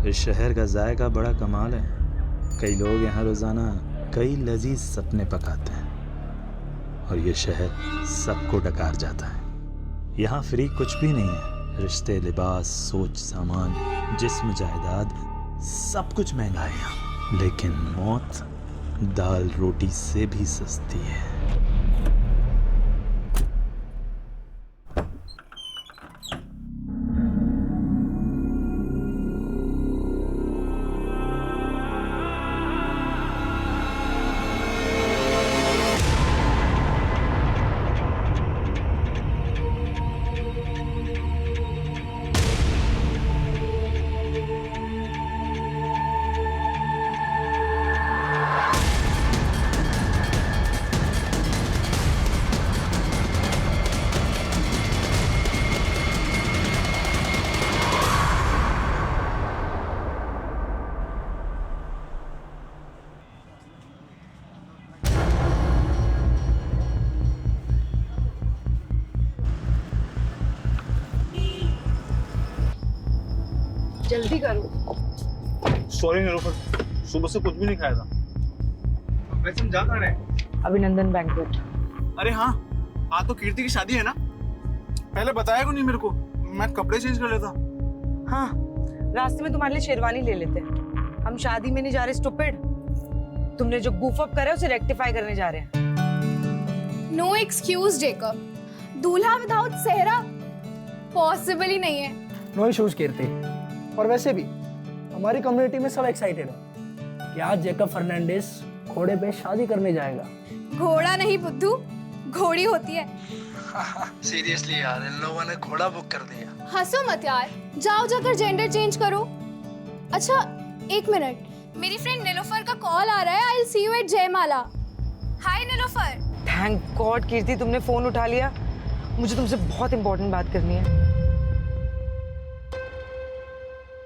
इस शहर का जायका बड़ा कमाल है। कई लोग यहाँ रोजाना कई लजीज सपने पकाते हैं और ये शहर सबको डकार जाता है। यहाँ फ्री कुछ भी नहीं है। रिश्ते, लिबास, सोच, सामान, जिस्म, जायदाद, सब कुछ महंगा है यहाँ। लेकिन मौत दाल रोटी से भी सस्ती है। जल्दी करो। सॉरी निलोफर, सुबह से कुछ भी नहीं खाया था। वैसे हम जा कहाँ रहे हैं? अभिनंदन बैंक्वेट। अरे हाँ, आज तो कीर्ति की शादी है ना। पहले बताया क्यों नहीं मेरे को? मैं कपड़े चेंज कर लेता। हाँ, रास्ते में तुम्हारे लिए शेरवानी ले लेते हैं। हम शादी में नहीं जा रहे स्टूपिड। तुमने जो गूफ अप करा है उसे रेक्टिफाई करने जा रहे हैं। नो एक्सक्यूज जेकब, दूल्हा विदाउट सेहरा पॉसिबल ही नहीं है। नो इश्यूज कीर्ति। और वैसे भी हमारी कम्युनिटी में सब एक्साइटेड है कि आज जेकब फर्नांडिस घोड़े पे शादी करने जाएगा। घोड़ा नहीं बुद्धू, घोड़ी होती है। सीरियसली यार, इन लोगों ने घोड़ा बुक कर दिया। हंसो मत यार, जाओ जाकर जेंडर चेंज करो। अच्छा एक मिनट, मेरी फ्रेंड नीलोफर का कॉल आ रहा है। I will see you at Jaimala. Hi Nilofar. Thank God Kirti तुमने फोन उठा लिया। मुझे तुमसे बहुत इंपॉर्टेंट बात करनी है।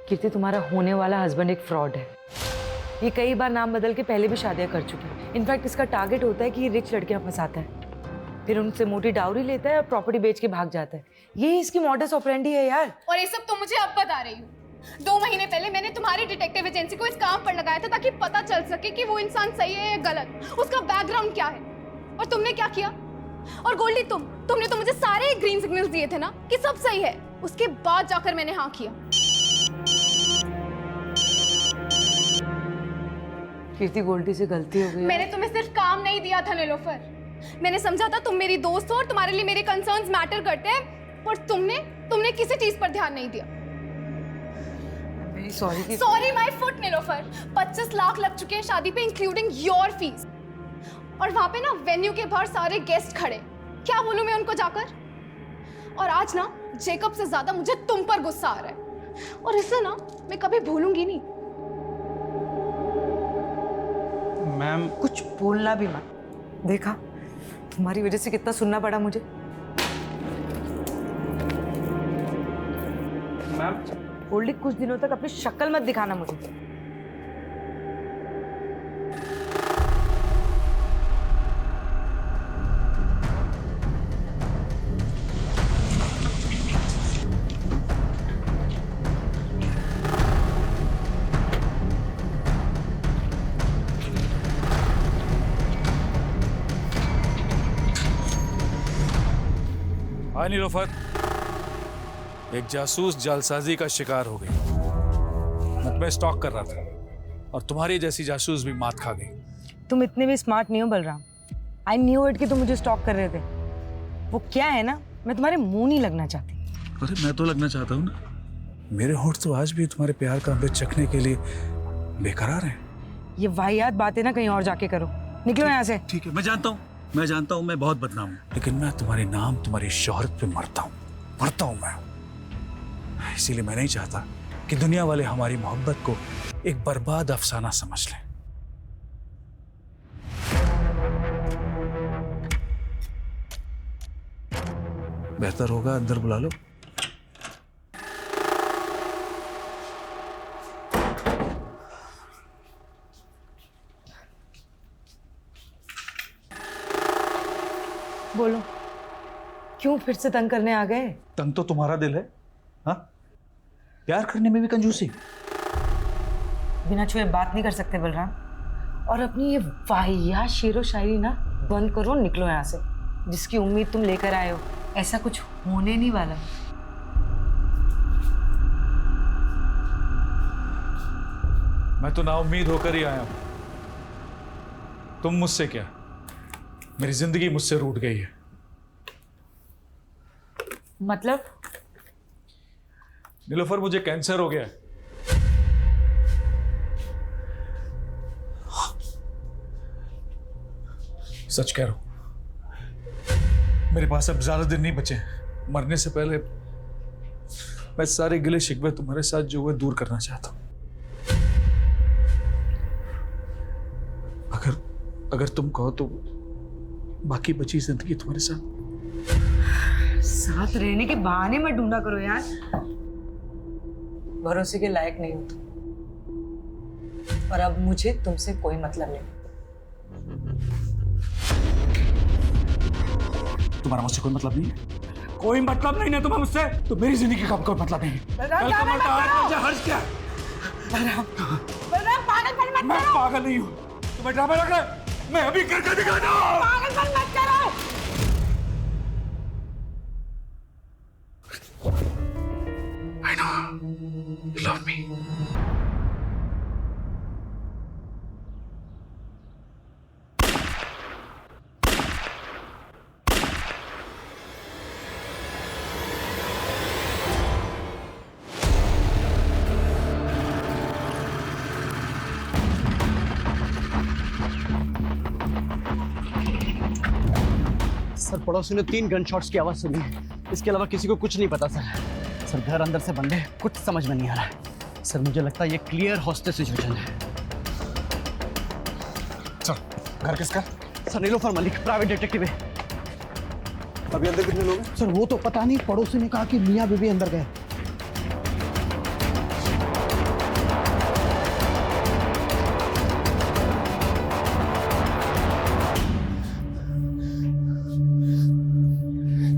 कीर्ति, तुम्हारा होने वाला हस्बैंड एक फ्रॉड है। ये कई बार नाम बदल के पहले भी शादियां कर चुका है। इनफैक्ट इसका टारगेट होता है कि ये रिच लड़कियां फंसाता है, फिर उनसे मोटी डाउरी लेता है और प्रॉपर्टी बेच के भाग जाता है। यही इसकी मॉडस ऑपरेंडी है यार। और ये सब तो मुझे अब बता रही हूँ। 2 महीने पहले मैंने तुम्हारी डिटेक्टिव एजेंसी को इस काम पर लगाया था ताकि पता चल सके कि वो इंसान सही है या गलत, उसका बैकग्राउंड क्या है। और तुमने क्या किया? और गोल्डी, तुमने तो मुझे सारे ग्रीन सिग्नल्स दिए थे ना कि सब सही है। उसके बाद जाकर मैंने हाँ किया। कीर्ति, गोल्डी से गलती हो गई। मैंने तुम्हें सिर्फ काम नहीं दिया था नीलोफर। मैंने समझा था तुम मेरी दोस्त हो और तुम्हारे लिए मेरे कंसर्न्स मैटर करते हैं, पर तुमने किसी चीज पर ध्यान नहीं दिया। Very sorry. Sorry my foot Nilofar. 25 lakh लग चुके हैं शादी पे, इंक्लूडिंग योर फीस। और वहां पे ना वेन्यू के बाहर सारे गेस्ट खड़े। क्या बोलूं मैं उनको जाकर? और आज ना जेकब से ज्यादा मुझे तुम पर गुस्सा आ रहा है, और इसे ना मैं कभी भूलूंगी नहीं। मैम, कुछ बोलना भी मत। देखा, तुम्हारी वजह से कितना सुनना पड़ा मुझे। मैम गोल्डी, कुछ दिनों तक अपनी शक्ल मत दिखाना मुझे। हाय नीलोफर, एक जासूस जालसाजी का शिकार हो गई। मैं स्टॉक कर रहा था और तुम्हारी जैसी जासूस भी मात खा गई। तुम इतने भी स्मार्ट नहीं हो बलराम। आई न्यू इट कि तुम मुझे स्टॉक कर रहे थे। वो क्या है ना, मैं तुम्हारे मुंह नहीं लगना चाहती। अरे मैं तो लगना चाहता हूँ ना। मेरे होठ तो आज भी तुम्हारे प्यार का अमृत चखने के लिए बेकरार हैं। ये वाहियात बातें ना कहीं और जाके करो। निकलो यहाँ से। ठीक है, मैं जानता हूँ मैं बहुत बदनाम हूँ, लेकिन मैं तुम्हारे नाम, तुम्हारी शोहरत पे मरता हूँ मैं। इसीलिए मैं नहीं चाहता कि दुनिया वाले हमारी मोहब्बत को एक बर्बाद अफसाना समझ लें। बेहतर होगा अंदर बुला लो। बोलो, क्यों फिर से तंग करने आ गए? तंग तो तुम्हारा दिल है। हाँ, प्यार करने में भी कंजूसी। बिना छुए बात नहीं कर सकते बलराम। और अपनी ये वाहियात शेरो शायरी ना बंद करो, निकलो यहाँ से। जिसकी उम्मीद तुम लेकर आए हो ऐसा कुछ होने नहीं वाला। मैं तो नाउम्मीद होकर ही आया हूं। तुम मुझसे क्या, मेरी जिंदगी मुझसे रूठ गई है। मतलब? नीलोफर, मुझे कैंसर हो गया है। सच कह रहा हूं, मेरे पास अब ज्यादा दिन नहीं बचे। मरने से पहले मैं सारे गिले शिकवे तुम्हारे साथ जो हुए दूर करना चाहता हूं। अगर तुम कहो तो बाकी बची जिंदगी तुम्हारे साथ रहने के बहाने मत ढूंढा करो यार। भरोसे के लायक नहीं हो तुम। और अब मुझे तुमसे कोई मतलब नहीं। तुम्हारा मुझसे कोई मतलब नहीं है? कोई मतलब नहीं है तुम्हें मुझसे? तो मेरी जिंदगी का कोई मतलब नहीं है। हर्ष क्या? मैं पागल नहीं हूँ। तुम्हें ड्रामा लग रहा है? मैं अभी करके दिखाता हूँ। पागलपन मत करो। I know you love me. Sir, पड़ोसी ने 3 गन शॉट्स की आवाज सुनी है। इसके अलावा किसी को कुछ नहीं पता सर। सर, घर अंदर से बंद है, कुछ समझ में नहीं आ रहा है। सर, मुझे लगता है ये क्लियर हॉस्टेज सिचुएशन है। सर, घर किसका? Sir, Nilofar Malik, private detective है। अभी अंदर कितने लोग हैं? सर, वो तो पता नहीं, पड़ोसी ने कहा कि मियाँ बीबी अंदर गए।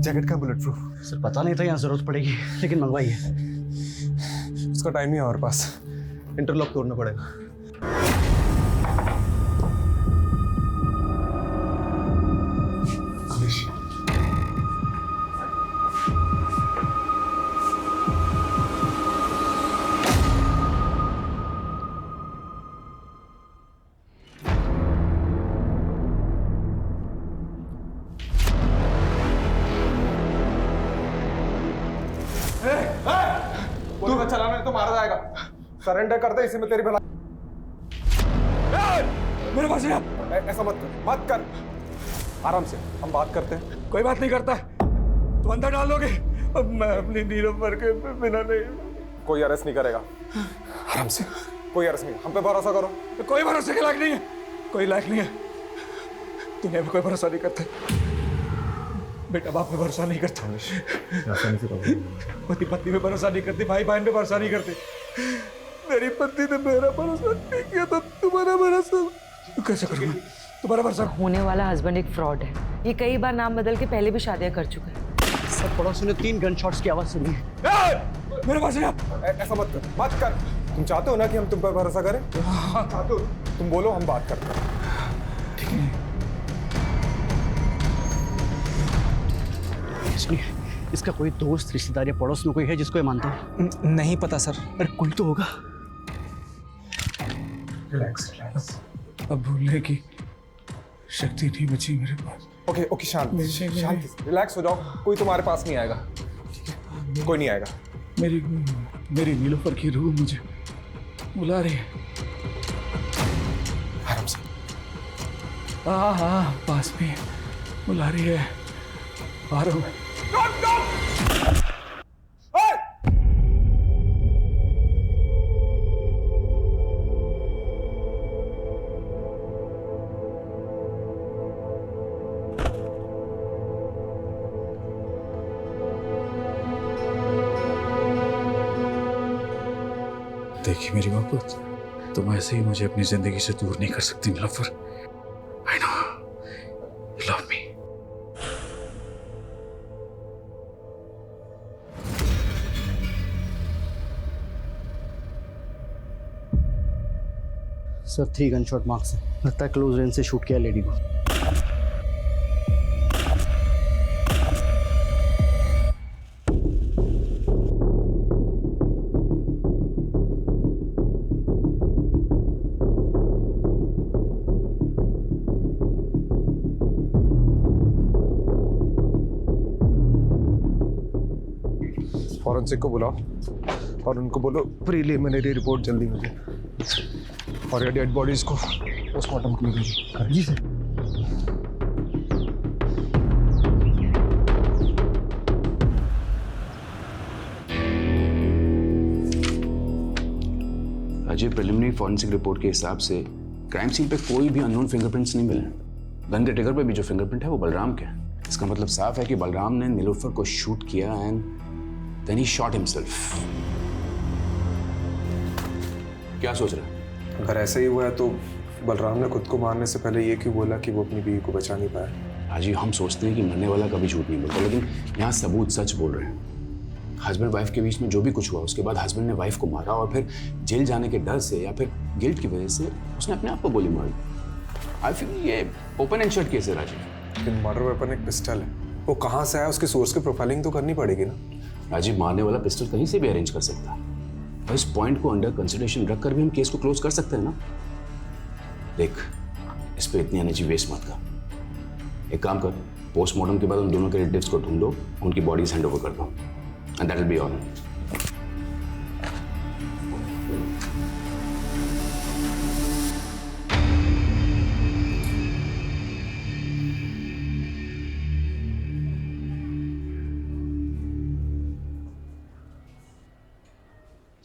जैकेट का बुलेट प्रूफ? सर, पता नहीं था यहाँ जरूरत पड़ेगी, लेकिन मंगवाई है। उसका टाइम नहीं है हमारे पास। इंटरलॉक तोड़ना पड़ेगा। तू चलाना है तो मारा जाएगा। सरेंडर कर दे, इसी में तेरी भलाई। मेरे पास है। ऐसा मत कर। आराम से हम बात करते हैं। कोई बात नहीं करता। तुम अंदर डाल लोगे? अब मैं अपनी नीलोफर के बिना नहीं। कोई अरेस्ट नहीं करेगा। आराम से, कोई अरेस्ट नहीं। हम पे भरोसा करो। कोई भरोसे के लायक नहीं है। कोई लायक नहीं है। दुनिया में कोई भरोसा नहीं करता। बेटा बाप पे भरोसा नहीं करता। पति पत्नी पे भरोसा नहीं करती, भाई बहन पे भरोसा नहीं करते। मेरी पत्नी ने मेरा भरोसा नहीं किया तो तुम्हारा भरोसा कैसे करूँगा? तुम्हारा भरोसा होने वाला हस्बैंड एक फ्रॉड है। ये कई बार नाम बदल के पहले भी शादियां कर चुका है। सर, पड़ोसी ने 3 गन शॉट्स की आवाज सुनी है। मेरे पास है। ऐसा मत कर। तुम चाहते हो ना कि हम तुम पर भरोसा करें? हाँ, चाहते हो? तुम बोलो, हम बात करते हैं। ठीक है। सुनिए, इसका कोई दोस्त, रिश्तेदार या पड़ोस में कोई है जिसको ये मानता है? नहीं पता सर। अरे कोई तो होगा। रिलैक्स। अब भूलने की शक्ति नहीं बची मेरे पास। ओके, शांत। रिलैक्स हो जाओ। कोई तुम्हारे पास नहीं आएगा। कोई नहीं आएगा। मेरी नीलोफर की रूह मुझे बुला रही है। आराम से। हाँ, पास में बुला रही है। आ रहा हूँ। देखिए मेरी मोहब्बत, तुम ऐसे ही मुझे अपनी जिंदगी से दूर नहीं कर सकती Nilofar. I know you love me. Sir 3 gun shot marks है, लगता है क्लोज रेंज से शूट किया लेडी को। फॉरेंसिक को बुलाओ और उनको बोलो प्रीलिमिनरी रिपोर्ट जल्दी मुझे, और ये डेड बॉडीज को पोस्टमार्टम के लिए भेजो। जी sir. Ajay, preliminary forensic report के हिसाब से क्राइम सीन पे कोई भी अननोन फिंगरप्रिंट्स नहीं मिले। गन के ट्रिगर पे भी जो फिंगरप्रिंट है वो बलराम के है। इसका मतलब साफ है कि बलराम ने नीलोफर को शूट किया and then he shot himself. क्या सोच रहे हैं? अगर ऐसा ही हुआ है तो बलराम ने खुद को मारने से पहले ये क्यों बोला कि वो अपनी बीवी को बचा नहीं पाया? हाजी, हम सोचते हैं कि मरने वाला कभी झूठ नहीं बोलता, लेकिन यहाँ सबूत सच बोल रहे हैं। हस्बैंड वाइफ के बीच में जो भी कुछ हुआ, उसके बाद हस्बैंड ने वाइफ को मारा और फिर जेल जाने के डर से या फिर गिल्ट की वजह से उसने अपने आप को गोली मारी। आई फील ये ओपन एंड शट केस है राजीव। लेकिन मर्डर वेपन एक पिस्टल है, वो कहाँ से आया, उसके सोर्स की प्रोफाइलिंग तो करनी पड़ेगी ना। राजीव, मारने वाला पिस्टल कहीं से भी अरेंज कर सकता है, और इस पॉइंट को अंडर कंसिडरेशन रखकर भी हम केस को क्लोज कर सकते हैं ना। देख, इस पे इतनी एनर्जी वेस्ट मत कर। एक काम कर, पोस्टमार्टम के बाद उन दोनों के रिलेटिव्स को ढूंढो, उनकी बॉडीज हैंड ओवर कर दो, and that will be all.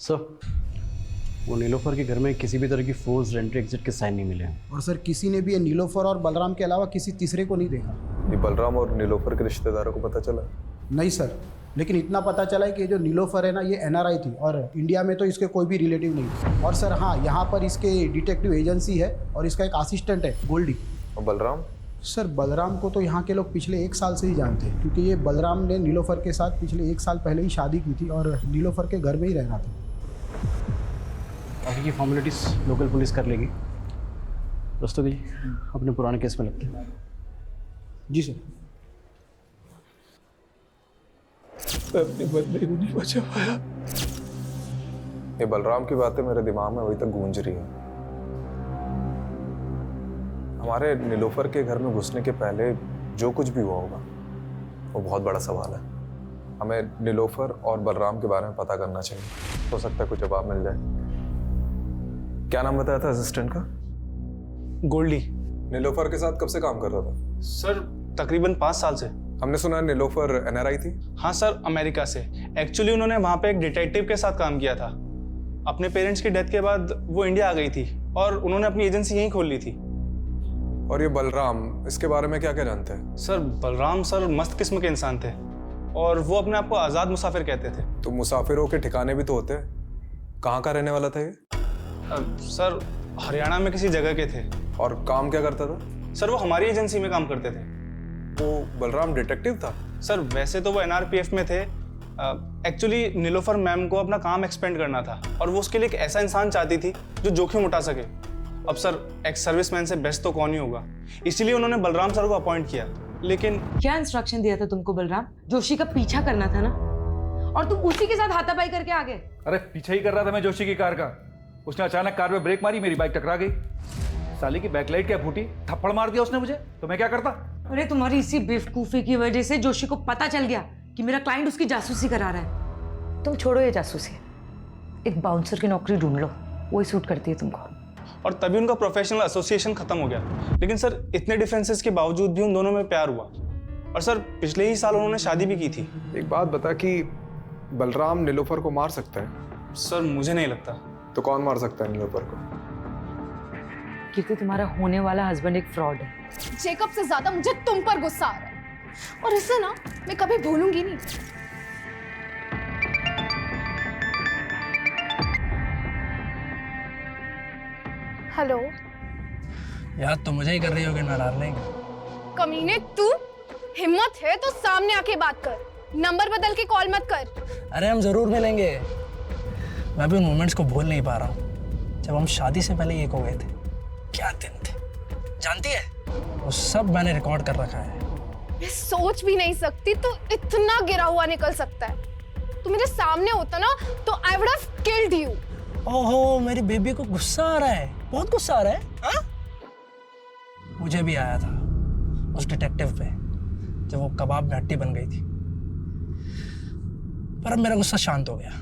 Sir, वो नीलोफर के घर में किसी भी तरह की फोर्स एंट्री एग्जिट के साइन नहीं मिले हैं। और सर किसी ने भी ये नीलोफर और बलराम के अलावा किसी तीसरे को नहीं देखा। ये बलराम और नीलोफर के रिश्तेदारों को पता चला? नहीं सर, लेकिन इतना पता चला है कि जो नीलोफर है ना, ये NRI थी और इंडिया में तो इसके कोई भी रिलेटिव नहीं थे। और सर हाँ, यहाँ पर इसके डिटेक्टिव एजेंसी है और इसका एक असिस्टेंट है गोल्डी। और बलराम? सर बलराम को तो यहाँ के लोग पिछले 1 साल से ही जानते हैं, क्योंकि ये बलराम ने नीलोफर के साथ पिछले 1 साल पहले ही शादी की थी और नीलोफर के घर में ही रहना था। बाकी की फॉर्मेलिटीज लोकल पुलिस कर लेगी। दोस्तों जी, अपने पुराने केस में लगते हैं। जी सर। मैं अपने बंदे को नहीं बचा पाया। ये बलराम की बातें मेरे दिमाग में अभी तक गूंज रही हैं। हमारे नीलोफर के घर में घुसने के पहले जो कुछ भी हुआ होगा वो बहुत बड़ा सवाल है। हमें नीलोफर और बलराम के बारे में पता करना चाहिए, हो सकता है कुछ जवाब मिल जाए। क्या नाम बताया था असिस्टेंट का? गोल्डी। नीलोफर के साथ कब से काम कर रहा था? सर तकरीबन 5 साल से। हमने सुना है नीलोफर NRI थी। हाँ सर, अमेरिका से। एक्चुअली उन्होंने वहाँ पे एक डिटेक्टिव के साथ काम किया था। अपने पेरेंट्स की डेथ के बाद वो इंडिया आ गई थी और उन्होंने अपनी एजेंसी यहीं खोल ली थी। और ये बलराम, इसके बारे में क्या क्या जानते हैं? सर बलराम सर मस्त किस्म के इंसान थे और वो अपने आप को आज़ाद मुसाफिर कहते थे। तो मुसाफिरों के ठिकाने भी तो होते हैं। कहाँ का रहने वाला था ये? सर हरियाणा में किसी जगह के थे। और काम क्या करता था? सर वो हमारी एजेंसी में काम करते थे। वो बलराम डिटेक्टिव था? सर वैसे तो वो NRPF में थे। एक्चुअली नीलोफर मैम को अपना काम एक्सपेंड करना था और वो उसके लिए एक ऐसा इंसान चाहती थी जो जोखिम उठा सके। अब सर एक्स सर्विसमैन से बेस्ट तो कौन ही होगा, इसीलिए उन्होंने बलराम सर को अपॉइंट किया। लेकिन क्या इंस्ट्रक्शन दिया था तुमको बलराम? जोशी का पीछा करना था ना, और तुम उसी के साथ हाथापाई करके आ गए। अरे पीछे ही कर रहा था मैं जोशी की कार का। उसने अचानक कार में ब्रेक मारी, मेरी बाइक टकरा गई। साली की बैकलाइट क्या फूटी, थप्पड़ मार दिया उसने मुझे, तो मैं क्या करता? अरे तुम्हारी इसी बेवकूफी की वजह से जोशी को पता चल गया कि मेरा क्लाइंट उसकी जासूसी करा रहा है। तुम छोड़ो ये जासूसी, एक बाउंसर की नौकरी ढूंढ लो, वही सूट करती है तुमको। और तभी उनका प्रोफेशनल एसोसिएशन खत्म हो गया। लेकिन सर इतने डिफरेंसेस के बावजूद भी उन दोनों में प्यार हुआ और सर पिछले ही साल उन्होंने शादी भी की थी। एक बात बता कि बलराम नीलोफर को मार सकता है? सर मुझे नहीं लगता। तो कौन मार सकता है नीलोफर को? कीर्ति, तुम्हारा होने वाला हस्बैंड एक फ्रॉड है। जेकब से ज्यादा मुझे तुम पर गुस्सा आ रहा है और इसे ना मैं कभी भूलूंगी नहीं। हेलो याद तो मुझे ही कर रही होगी ना डार्लिंग। कमीने, तू हिम्मत है तो सामने आके बात कर, नंबर बदल के कॉल मत कर। अरे हम जरूर मिलेंगे, मैं भी उन मोमेंट्स को भूल नहीं पा रहा हूँ। जब हम शादी से पहले एक हो गए थे। क्या दिन थे, जानती है? वो सब मैंने रिकॉर्ड कर रखा है। मैं सोच भी नहीं सकती तू इतना गिरा हुआ निकल सकता है। तू मेरे सामने होता ना तो I would have killed you. ओहो, मेरी बेबी को गुस्सा आ रहा है, बहुत गुस्सा आ रहा है। हाँ? मुझे भी आया था उस डिटेक्टिव पे जब वो कबाब में हड्डी बन गई थी, पर अब मेरा गुस्सा शांत हो गया।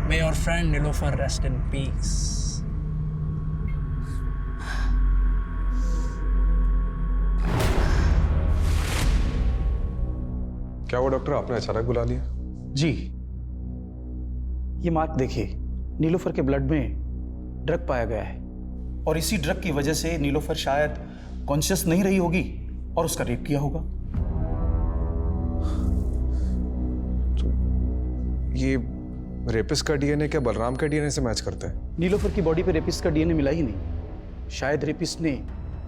May your friend Nilofer rest in peace. क्या वो डॉक्टर आपने अचानक बुला लिया? जी, ये मार्क देखिए, नीलोफर के ब्लड में ड्रग पाया गया है और इसी ड्रग की वजह से नीलोफर शायद कॉन्शियस नहीं रही होगी और उसका रेप किया होगा। तो ये रेपिस्ट का डीएनए क्या बलराम के डीएनए से मैच करता है? नीलोफर की बॉडी पे रेपिस्ट का डीएनए मिला ही नहीं। शायद रेपिस्ट ने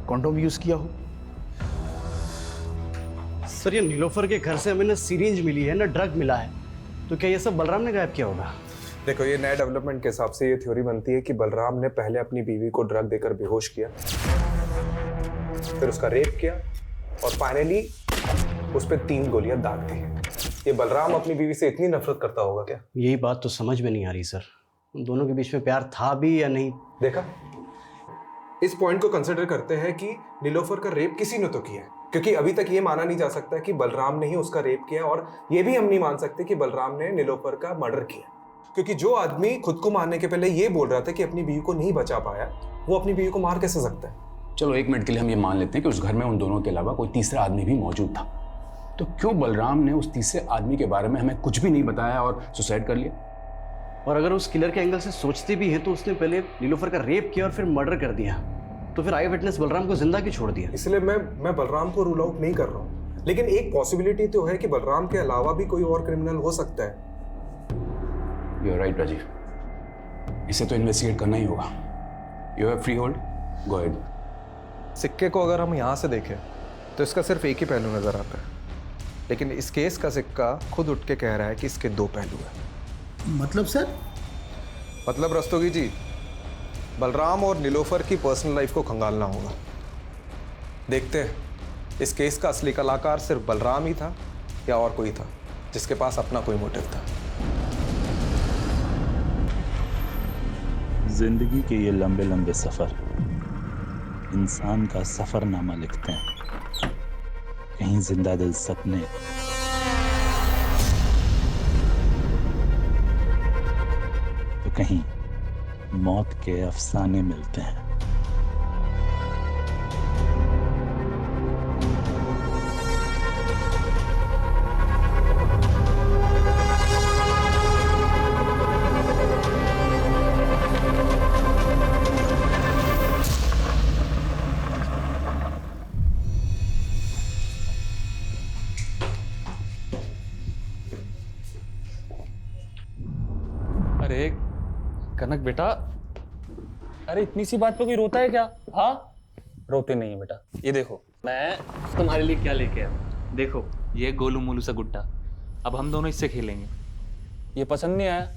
कॉन्डोम यूज किया हो। सर, ये नीलोफर के घर से हमें ना सिरिंज मिली है ना ड्रग मिला है, तो क्या ये सब बलराम ने गायब किया होगा? देखो, ये नए डेवलपमेंट के हिसाब से ये थ्योरी बनती है कि बलराम ने पहले अपनी बीवी को ड्रग देकर बेहोश किया, फिर उसका रेप किया और फाइनली उस पर 3 गोलियां दाग दी। ये बलराम अपनी बीवी से इतनी नफरत करता होगा क्या? यही बात तो समझ में नहीं आ रही सर, उन दोनों के बीच में प्यार था भी या नहीं। देखा, इस पॉइंट को कंसिडर करते हैं कि नीलोफर का रेप किसी ने तो किया है, क्योंकि अभी तक ये माना नहीं जा सकता कि बलराम ने ही उसका रेप किया, और ये भी हम नहीं मान सकते कि बलराम ने नीलोफर का मर्डर किया, क्योंकि जो आदमी खुद को मारने के पहले ये बोल रहा था कि अपनी बीवी को नहीं बचा पाया, वो अपनी बीवी को मार कैसे सकता है? चलो 1 मिनट के लिए हम ये मान लेते हैं कि उस घर में उन दोनों के अलावा कोई तीसरा आदमी भी मौजूद था, तो क्यों बलराम ने उस तीसरे आदमी के बारे में हमें कुछ भी नहीं बताया और सुसाइड कर लिया? और अगर उस किलर के एंगल से सोचते भी हैं तो उसने पहले नीलोफर का रेप किया और फिर मर्डर कर दिया, तो फिर आई विटनेस बलराम को जिंदा क्यों छोड़ दिया? इसलिए मैं बलराम को रूल आउट नहीं कर रहा हूँ, लेकिन एक पॉसिबिलिटी तो है कि बलराम के अलावा भी कोई और क्रिमिनल हो सकता है। यू आर राइट राजीव, इसे तो इन्वेस्टिगेट करना ही होगा। You have free hold, go ahead. सिक्के को अगर हम यहाँ से देखें तो इसका सिर्फ एक ही पहलू नजर आता है, लेकिन इस केस का सिक्का खुद उठ के कह रहा है कि इसके 2 पहलू हैं। मतलब सर? मतलब रस्तोगी जी, बलराम और नीलोफर की पर्सनल लाइफ को खंगालना होगा। देखते हैं इस केस का असली कलाकार सिर्फ बलराम ही था या और कोई था जिसके पास अपना कोई मोटिव था। जिंदगी के ये लंबे लंबे सफर इंसान का सफरनामा लिखते हैं। कहीं जिंदा दिल सपने, तो कहीं मौत के अफसाने मिलते हैं। अरे कनक बेटा, अरे इतनी सी बात पे कोई रोता है क्या? हाँ, रोते नहीं है बेटा। ये देखो, मैं तुम्हारे लिए क्या लेके आया। देखो, ये गोलू मोलू सा गुड्डा, अब हम दोनों इससे खेलेंगे। ये पसंद नहीं आया?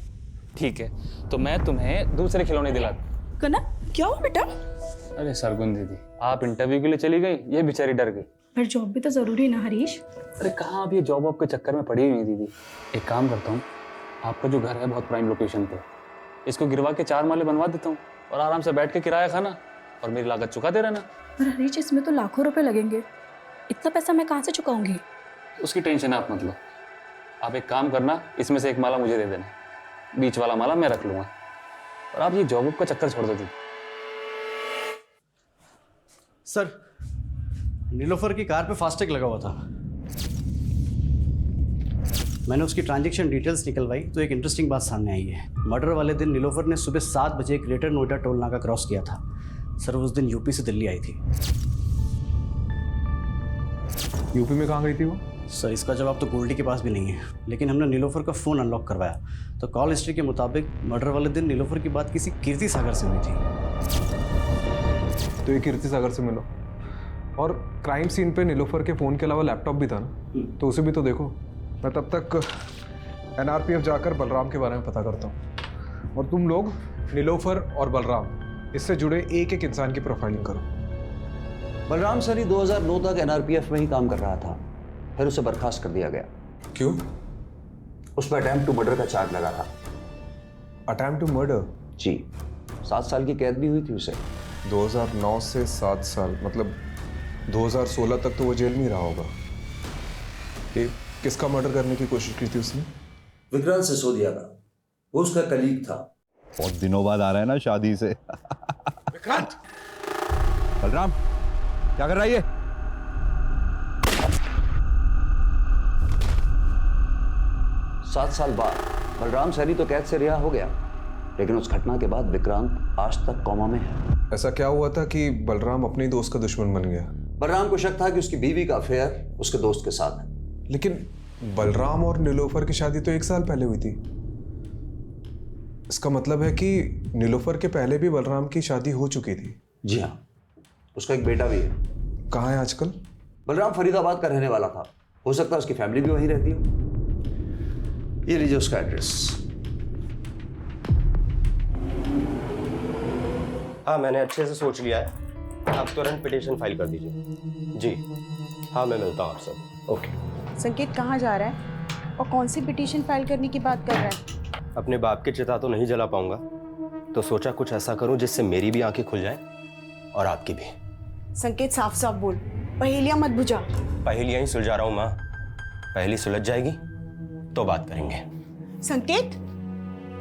ठीक है, तो मैं तुम्हें दूसरे खिलौने दिला दूं। कनक, क्या हुआ बेटा? अरे सरगुन दीदी, आप इंटरव्यू के लिए चली गई, ये बेचारी डर गई। पर जॉब भी तो जरूरी ना हरीश। अरे कहाँ, अब ये जॉब वॉब के चक्कर में पड़ी हुई है दीदी। एक काम करता हूँ, आपका जो घर है बहुत प्राइम लोकेशन पे, इसको गिरवा के 4 माले बनवा देता हूँ और आराम से बैठ के किराया खाना और मेरी लागत चुकाते रहना। पर हरीश, इसमें तो लाखों रुपए लगेंगे, इतना पैसा मैं कहाँ से चुकाऊंगी? उसकी टेंशन आप मत लो। आप एक काम करना, इसमें से एक माला मुझे दे देना, बीच वाला माला मैं रख लूँगा, और आप ये जॉब का चक्कर छोड़ दो दीदी। सर, नीलोफर की कार पे फास्टैग लगा हुआ था। मैंने उसकी ट्रांजैक्शन डिटेल्स निकलवाई तो एक इंटरेस्टिंग बात सामने आई है। मर्डर वाले दिन नीलोफर ने सुबह 7 बजे ग्रेटर नोएडा टोल नाका क्रॉस किया था। सर, उस दिन यूपी से दिल्ली आई थी। यूपी में कहाँ गई थी वो? सर, इसका जवाब तो गोल्डी के पास भी नहीं है, लेकिन हमने नीलोफर का फ़ोन अनलॉक करवाया तो कॉल हिस्ट्री के मुताबिक मर्डर वाले दिन नीलोफर की बात किसी कीर्ति सागर से हुई थी। तो ये कीर्ति सागर से मिलो, और क्राइम सीन पे नीलोफर के फ़ोन के अलावा लैपटॉप भी था ना, तो उसे भी तो देखो। मैं तब तक NRPF जाकर बलराम के बारे में पता करता हूँ, और तुम लोग नीलोफर और बलराम, इससे जुड़े एक एक इंसान की प्रोफाइलिंग करो। बलराम सरी 2009 तक एनआरपीएफ में ही काम कर रहा था, फिर उसे बर्खास्त कर दिया गया। क्यों? उस पर अटेम्प्ट टू मर्डर का चार्ज लगा था। Attempt to murder? जी, 7 साल की कैद भी हुई थी उसे। 2009 से 7 साल, मतलब 2016 तक तो वो जेल में ही रहा होगा। ये किसका मर्डर करने की कोशिश की थी उसने? विक्रांत सिसोदिया का, वो उसका कलीग था। बहुत दिनों बाद आ रहा है ना शादी से। विक्रांत! बलराम, क्या कर रहा है ये? सात साल बाद बलराम सैनी तो कैद से रिहा हो गया, लेकिन उस घटना के बाद विक्रांत आज तक कोमा में है। ऐसा क्या हुआ था कि बलराम अपने दोस्त का दुश्मन बन गया? बलराम को शक था कि उसकी बीवी का अफेयर उसके दोस्त के साथ है। लेकिन बलराम और नीलोफर की शादी तो 1 साल पहले हुई थी। इसका मतलब है कि नीलोफर के पहले भी बलराम की शादी हो चुकी थी। जी हाँ, उसका एक बेटा भी है। कहाँ है आजकल? बलराम फरीदाबाद का रहने वाला था, हो सकता है उसकी फैमिली भी वहीं रहती हो। ये लीजिए उसका एड्रेस। हाँ, मैंने अच्छे से सोच लिया है, आप तुरंत पिटीशन फाइल कर दीजिए। जी हाँ, मैं मिलता हूँ आप सब। ओके। संकेत कहाँ जा रहा है और कौन सी पिटीशन फाइल करने की बात कर रहा है? अपने बाप की चिता तो नहीं जला पाऊंगा, तो सोचा कुछ ऐसा करूं जिससे मेरी भी आंखें खुल जाएं और आपकी भी। संकेत साफ साफ बोल, पहेलियां मत बुझा। पहेलियां ही सुलझा रहा हूं माँ, पहेली सुलझ जाएगी तो बात करेंगे। संकेत,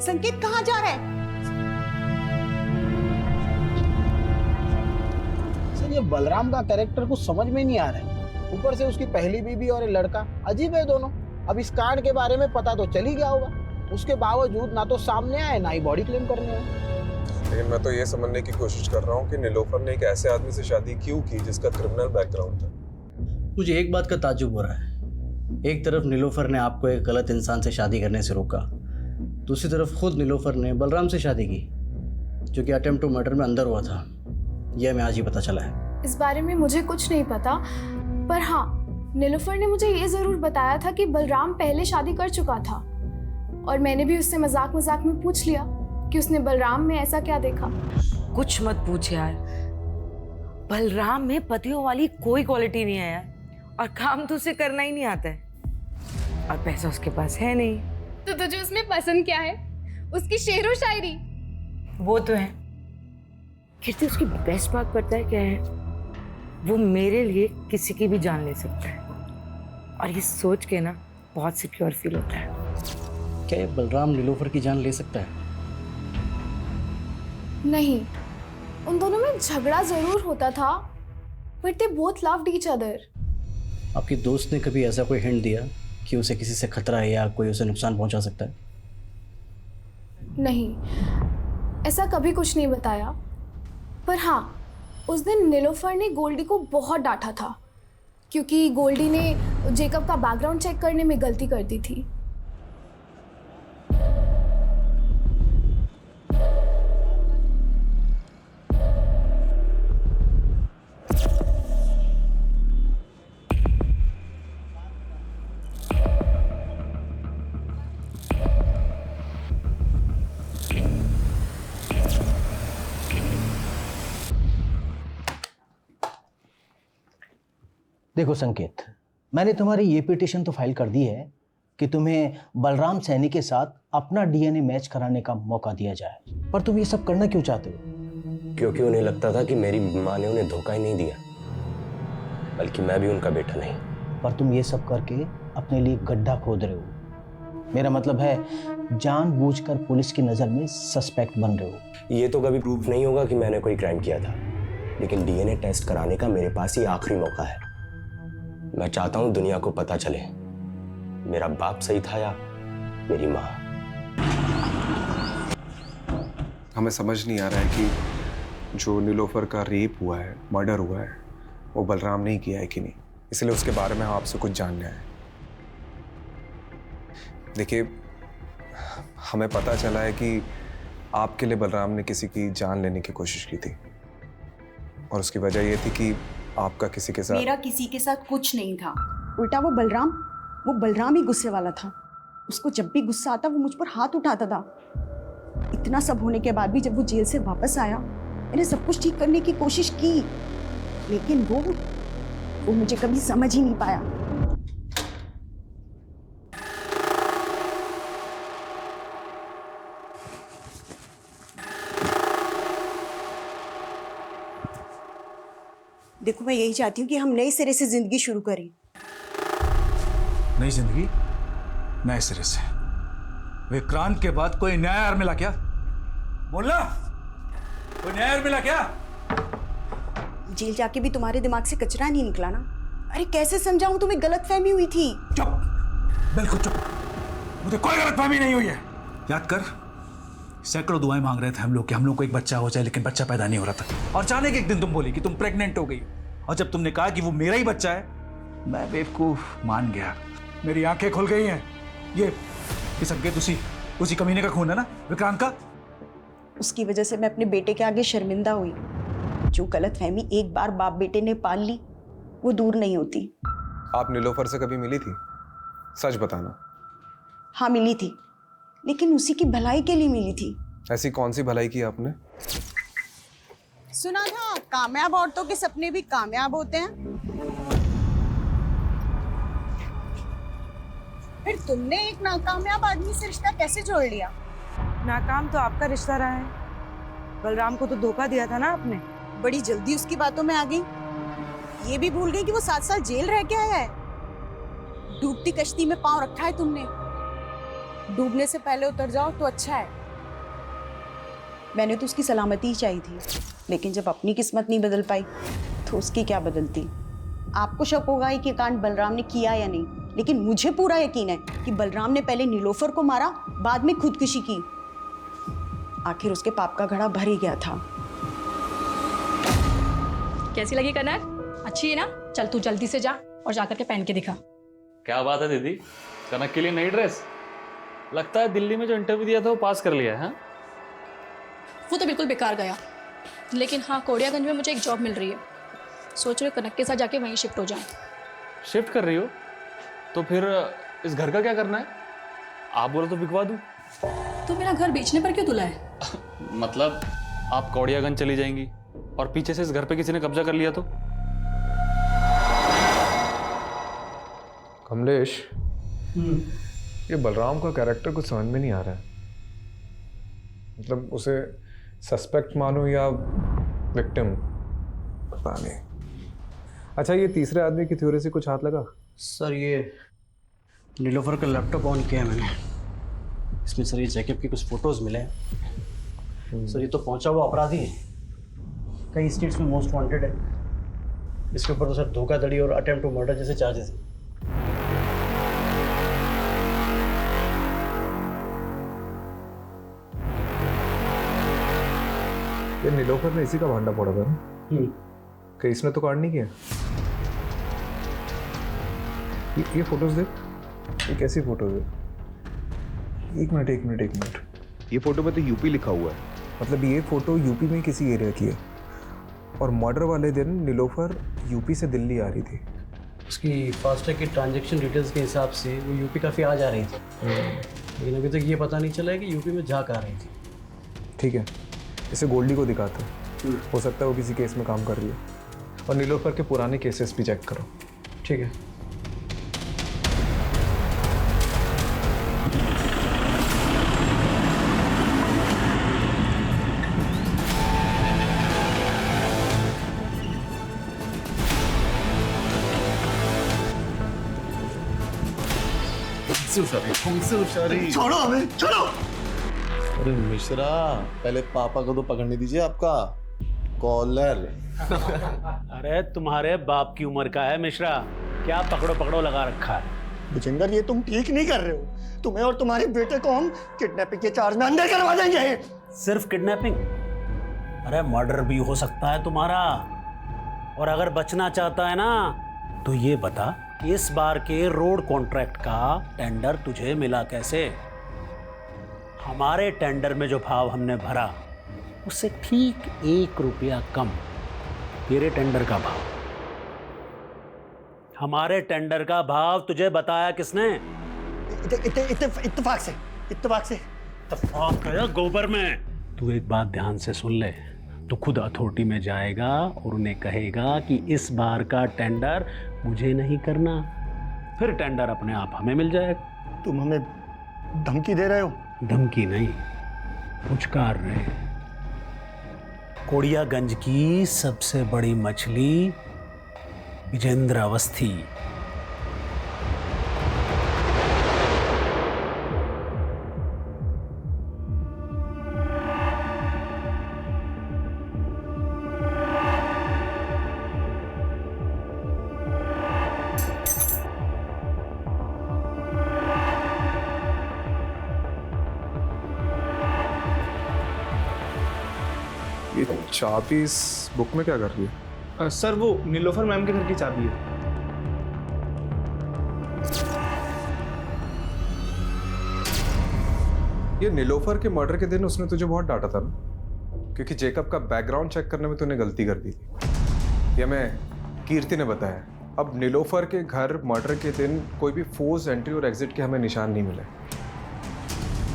संकेत कहाँ जा रहा है? सर ये बलराम का कैरेक्टर कुछ समझ में नहीं आ रहा है। ऊपर से उसकी पहली बीवी और ये लड़का अजीब है दोनों। अब इस कांड के बारे में पता तो चल ही गया होगा, उसके बावजूद ना तो सामने आए ना ही बॉडी क्लेम करने आए। लेकिन मैं तो ये समझने की कोशिश कर रहा हूँ कि नीलोफर ने एक ऐसे आदमी से शादी क्यों की जिसका क्रिमिनल बैकग्राउंड था। मुझे एक बात का ताज्जुब हो रहा है। एक तरफ नीलोफर ने आपको एक गलत इंसान से शादी करने से रोका, दूसरी तरफ खुद नीलोफर ने बलराम से शादी की, जो कि अटेम्प्ट टू मर्डर में अंदर हुआ था। यह हमें आज ही पता चला है। इस बारे में मुझे कुछ नहीं पता, पर हाँ, नीलोफर ने मुझे ये ज़रूर बताया था कि बलराम पहले शादी कर चुका था, और मैंने भी उससे मजाक मजाक में पूछ लिया कि उसने बलराम में ऐसा क्या देखा। कुछ मत पूछ यार, बलराम में पतियों वाली कोई क्वालिटी नहीं है यार, और काम तो उसे करना ही नहीं आता है, और पैसा उसके पास है नहीं। तो तुझे उसमें पसंद क्या है? उसकी शेरो शायरी? वो तो है। कीर्ति, उसकी बेस्ट बात पता है क्या है? वो मेरे लिए किसी की भी जान ले सकता है, और ये सोच के ना बहुत सिक्योर फील होता है। क्या ये बलराम नीलोफर की जान ले सकता है? नहीं, उन दोनों में झगड़ा जरूर होता था, but they both loved each other. आपकी दोस्त ने कभी ऐसा कोई हिंट दिया कि उसे किसी से खतरा है या कोई उसे नुकसान पहुंचा सकता है? नहीं, ऐसा कभी कुछ नहीं बताया, पर हाँ, उस दिन नीलोफर ने गोल्डी को बहुत डांटा था, क्योंकि गोल्डी ने जेकब का बैकग्राउंड चेक करने में गलती कर दी थी। देखो संकेत, मैंने तुम्हारी ये पिटीशन तो फाइल कर दी है कि तुम्हें बलराम सैनी के साथ अपना डीएनए मैच कराने का मौका दिया जाए, पर तुम ये सब करना क्यों चाहते हो? क्योंकि उन्हें लगता था कि मेरी माँ ने उन्हें धोखा ही नहीं दिया, बल्कि मैं भी उनका बेटा नहीं। पर तुम ये सब करके अपने लिए गड्ढा खोद रहे हो। मेरा मतलब है जानबूझकर पुलिस की नज़र में सस्पेक्ट बन रहे हो। ये तो कभी प्रूफ नहीं होगा कि मैंने कोई क्राइम किया था, लेकिन डीएनए टेस्ट कराने का मेरे पास ही आखिरी मौका है। मैं चाहता हूं दुनिया को पता चले मेरा बाप सही था या मेरी माँ। हमें समझ नहीं आ रहा है कि जो नीलोफर का रेप हुआ है, मर्डर हुआ है, वो बलराम ने ही किया है कि नहीं। इसलिए उसके बारे में आपसे कुछ जानना है। देखिए, हमें पता चला है कि आपके लिए बलराम ने किसी की जान लेने की कोशिश की थी, और उसकी वजह ये थी कि आपका किसी के साथ। मेरा किसी के साथ कुछ नहीं था, उल्टा वो बलराम ही गुस्से वाला था। उसको जब भी गुस्सा आता वो मुझ पर हाथ उठाता था। इतना सब होने के बाद भी जब वो जेल से वापस आया, मैंने सब कुछ ठीक करने की कोशिश की, लेकिन वो मुझे कभी समझ ही नहीं पाया। देखो, मैं यही चाहती हूँ कि हम नए सिरे से जिंदगी शुरू करें। नई जिंदगी नए सिरे से? विक्रांत के बाद कोई नया यार मिला क्या? बोलना, कोई नया यार मिला क्या? जेल जाके भी तुम्हारे दिमाग से कचरा नहीं निकला ना? अरे कैसे समझाऊं तुम्हें, गलतफहमी हुई थी। चुप, बिल्कुल चुप। मुझे कोई गलतफहमी नहीं हुई है। याद कर, सैकड़ों दुआएं मांग रहे थे हम लोग कि हम लोग को एक बच्चा हो जाए, लेकिन बच्चा पैदा नहीं हो रहा था। और अचानक एक दिन तुम बोली कि तुम प्रेग्नेंट हो गई, और जब तुमने कहा कि वो मेरा ही बच्चा है, मैं बेवकूफ मान गया। मेरी आंखें खुल गई हैं। ये संकेत उसी कमीने का खून है ना, विक्रांत का? उसकी वजह से मैं अपने बेटे के आगे शर्मिंदा हुई। जो गलतफहमी एक बार बाप बेटे ने पाल ली, वो दूर नहीं होती। आप नीलोफर से कभी मिली थी? सच बताना। हाँ मिली थी, लेकिन उसी की भलाई के लिए मिली थी। ऐसी कौन सी भलाई की आपने? सुना था कामयाब औरतों के सपने भी कामयाब होते हैं। फिर तुमने एक नाकामयाब आदमी से रिश्ता कैसे जोड़ लिया? नाकाम तो आपका रिश्ता रहा है। बलराम को तो धोखा दिया था ना आपने। बड़ी जल्दी उसकी बातों में आ गई। ये भी भूल गई कि वो 7 साल जेल रह के आया है। डूबती कश्ती में पांव रखा है तुमने। डूबने से पहले उतर जाओ तो अच्छा है। मैंने तो उसकी सलामती ही चाहिए थी, लेकिन जब अपनी किस्मत नहीं बदल पाई तो उसकी क्या बदलती। आपको शक होगा कि कांड बलराम ने किया या नहीं, लेकिन मुझे पूरा यकीन है कि बलराम ने पहले नीलोफर को मारा, बाद में खुदकुशी की। आखिर उसके पाप का घड़ा भर ही गया था। कैसी लगी कनक? अच्छी है ना? चल तू जल्दी से जा और जाकर के पहन के दिखा। क्या बात है दीदी, कनक के लिए नई ड्रेस? लगता है दिल्ली में जो इंटरव्यू दिया था वो पास कर लिया है। हाँ? वो तो बिल्कुल बेकार गया, लेकिन हाँ कोड़ियागंज में मुझे एक जॉब मिल रही है। सोच रही हूँ कनक के साथ जाके वहीं शिफ्ट हो जाए। शिफ्ट कर रही हो? तो फिर इस घर का क्या करना है? आप बोलो तो बिकवा दूँ। तो मेरा घर बेचने पर क्यों तुला है? मतलब आप कौड़ियागंज चली जाएंगी और पीछे से इस घर पे किसी ने कब्जा कर लिया तो? कमलेश, ये बलराम का कैरेक्टर कुछ समझ में नहीं आ रहा है। मतलब उसे सस्पेक्ट मानो या विक्टिम, पता नहीं। अच्छा, ये तीसरे आदमी की थ्योरी से कुछ हाथ लगा? सर, ये नीलोफर का लैपटॉप ऑन किया है मैंने। इसमें सर ये जैकब की कुछ फोटोज मिले हैं। सर ये तो पहुंचा हुआ अपराधी है, कई स्टेट्स में मोस्ट वांटेड है। इसके ऊपर तो सर धोखाधड़ी और अटेम्प्ट टू मर्डर जैसे चार्जेस हैं। ये नीलोफर ने इसी का भांडा फोड़ा था ना? कि इसने तो कांड नहीं किया। ये फोटोज देख, ये कैसी फोटोज है? एक मिनट। ये फोटो पे तो यूपी लिखा हुआ है। मतलब ये फोटो यूपी में किसी एरिया की है, और मर्डर वाले दिन नीलोफर यूपी से दिल्ली आ रही थी। उसकी फास्टैग की ट्रांजैक्शन डिटेल्स के हिसाब से वो यूपी काफ़ी आ जा रही थी, लेकिन अभी तक ये पता नहीं चला है कि यूपी में जा कहाँ रही थी। ठीक है, इसे गोल्डी को दिखाते हैं, हो सकता है वो किसी केस में काम कर रही है। और नीलोफर के पुराने केसेस भी चेक करो। ठीक है। छोड़ो हमें, छोड़ो। अरे मिश्रा, पहले पापा को तो पकड़ने दीजिए आपका कॉलर। अरे तुम्हारे बाप की उम्र का है मिश्रा, क्या पकड़ो पकड़ो लगा रखा है। भुजंगर, ये तुम ठीक नहीं कर रहे हो। तुम्हें और तुम्हारे बेटे को हम किडनैपिंग के चार्ज में अंदर करवा देंगे। सिर्फ किडनैपिंग? अरे मर्डर भी हो सकता है तुम्हारा। और अगर बचना चाहता है ना तो ये बता, इस बार के रोड कॉन्ट्रैक्ट का टेंडर तुझे मिला कैसे? हमारे टेंडर में जो भाव हमने भरा उससे ठीक 1 रुपया कम तेरे टेंडर का भाव। हमारे टेंडर का भाव तुझे बताया किसने? इत्तेफाक से इत्तेफाक गया गोबर में। तू एक बात ध्यान से सुन ले, तो खुद अथॉरिटी में जाएगा और उन्हें कहेगा कि इस बार का टेंडर मुझे नहीं करना, फिर टेंडर अपने आप हमें मिल जाएगा। तुम हमें धमकी दे रहे हो? धमकी नहीं, पुचकार रहे। कोड़ियागंज की सबसे बड़ी मछली विजेंद्र अवस्थी। ये चाबी इस बुक में क्या कर रही है? सर वो नीलोफर मैम के घर की चाबी है। ये नीलोफर के मर्डर के दिन उसने तुझे बहुत डांटा था ना, क्योंकि जेकब का बैकग्राउंड चेक करने में तूने गलती कर दी थी। ये हमें कीर्ति ने बताया। अब नीलोफर के घर मर्डर के दिन कोई भी फोर्स एंट्री और एग्जिट के हमें निशान नहीं मिले,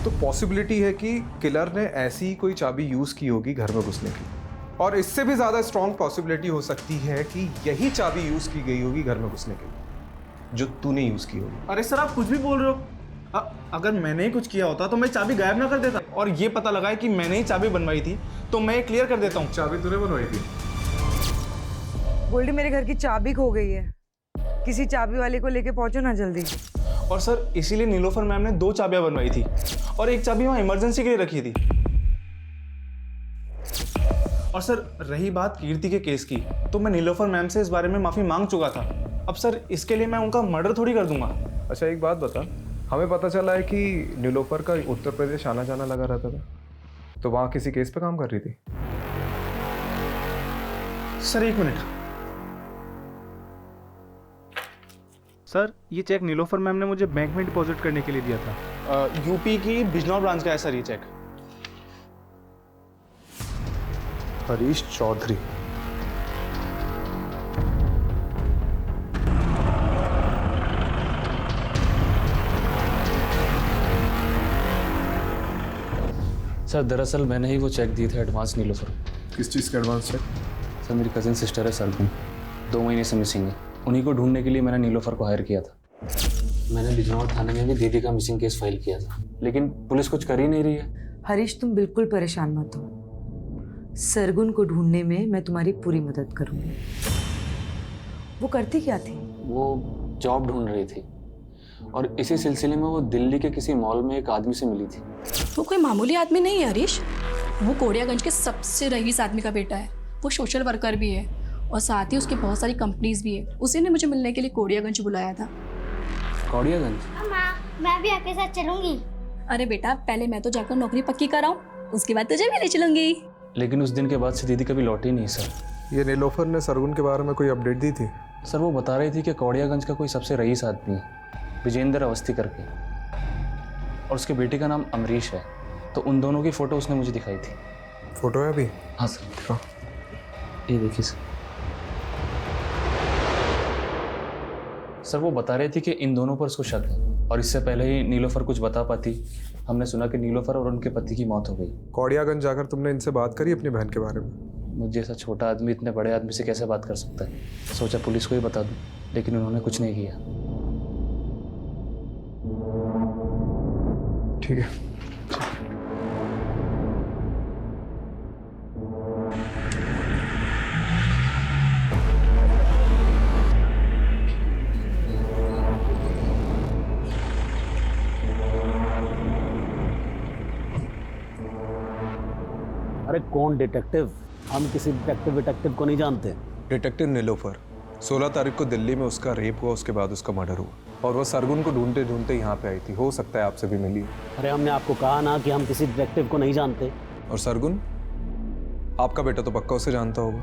तो पॉसिबिलिटी है कि किलर ने ऐसी ही कोई चाबी यूज की होगी घर में घुसने की। और इससे भी ज्यादा स्ट्रॉन्ग पॉसिबिलिटी हो सकती है कि यही चाबी यूज की गई होगी घर में घुसने के लिए, जो तूने यूज की होगी। अरे सर आप कुछ भी बोल रहे हो। अगर मैंने ही कुछ किया होता तो मैं चाबी गायब ना कर देता, और ये पता लगा है कि मैंने ही चाबी बनवाई थी तो मैं क्लियर कर देता हूँ। चाबी तूने बनवाई थी? गोल्डी, मेरे घर की चाबी खो गई है, किसी चाबी वाले को लेके पहुंचो ना जल्दी। और सर इसीलिए नीलोफर मैम ने 2 चाबियां बनवाई थी और एक चाबी वहां इमरजेंसी के लिए रखी थी। और सर रही बात कीर्ति के केस की, तो मैं नीलोफर मैम से इस बारे में माफी मांग चुका था। अब सर इसके लिए मैं उनका मर्डर थोड़ी कर दूंगा। अच्छा एक बात बता, हमें पता चला है कि नीलोफर का उत्तर प्रदेश आना जाना लगा रहता था, तो वहां किसी केस पे काम कर रही थी? Sir 1 minute. सर ये चेक नीलोफर मैम ने मुझे बैंक में डिपॉजिट करने के लिए दिया था। यूपी की बिजनौर ब्रांच का है सर ये चेक। हरीश चौधरी। सर दरअसल मैंने ही वो चेक दिए थे एडवांस नीलोफर। किस चीज़ का एडवांस चेक? सर मेरी कजिन सिस्टर है सरगुन, 2 महीने से मिसिंग है। उन्हीं को ढूंढने के लिए मैंने नीलोफर को हायर किया था। मैंने बिजनौर थाने में भी दीदी का मिसिंग केस फाइल किया था, लेकिन पुलिस कुछ कर ही नहीं रही है। हरीश तुम बिल्कुल परेशान मत हो, सरगुन को ढूंढने में मैं तुम्हारी पूरी मदद करूंगी। वो करती क्या थी? वो जॉब ढूंढ रही थी और इसी सिलसिले में वो दिल्ली के किसी मॉल में एक आदमी से मिली थी। वो कोई मामूली आदमी नहीं है हरीश, वो कोड़ियागंज के सबसे रईस आदमी का बेटा है। वो सोशल वर्कर भी है और साथ ही उसकी बहुत सारी कंपनीज भी है। उसी ने मुझे मिलने के लिए कोड़ियागंज बुलाया था। कोड़ियागंज? माँ मैं भी आपके साथ चलूंगी। अरे बेटा पहले मैं तो जाकर नौकरी पक्की कराऊं, उसके बाद तुझे भी ले चलूंगी। लेकिन उस दिन के बाद से दीदी कभी लौटी नहीं सर। ये नीलोफर ने सरगुन के बारे में कोई अपडेट दी थी? सर वो बता रही थी कि कोड़ियागंज का कोई सबसे रईस आदमी है, विजेंद्र अवस्थी करके, और उसके बेटे का नाम अमरीश है। तो उन दोनों की फ़ोटो उसने मुझे दिखाई थी। फ़ोटो है अभी? हाँ सर। ये देखिए सर वो बता रही थी कि इन दोनों पर उसको शक है, और इससे पहले ही नीलोफर कुछ बता पाती, हमने सुना कि नीलोफर और उनके पति की मौत हो गई। कोड़ियागंज जाकर तुमने इनसे बात करी अपनी बहन के बारे में? मुझे ऐसा छोटा आदमी इतने बड़े आदमी से कैसे बात कर सकता है? सोचा पुलिस को ही बता दूं, लेकिन उन्होंने कुछ नहीं किया। ठीक है। अरे कौन डिटेक्टिव? हम किसी डिटेक्टिव को नहीं जानते। डिटेक्टिव नीलोफर 16 तारीख को दिल्ली में उसका रेप हुआ, उसके बाद उसका मर्डर हुआ, और वो सरगुन को ढूंढते ढूंढते यहाँ पे आई थी। हो सकता है आपसे भी मिली। अरे हमने आपको कहा ना कि हम किसी डिटेक्टिव को नहीं जानते। और सरगुन, आपका बेटा तो पक्का उसे जानता होगा,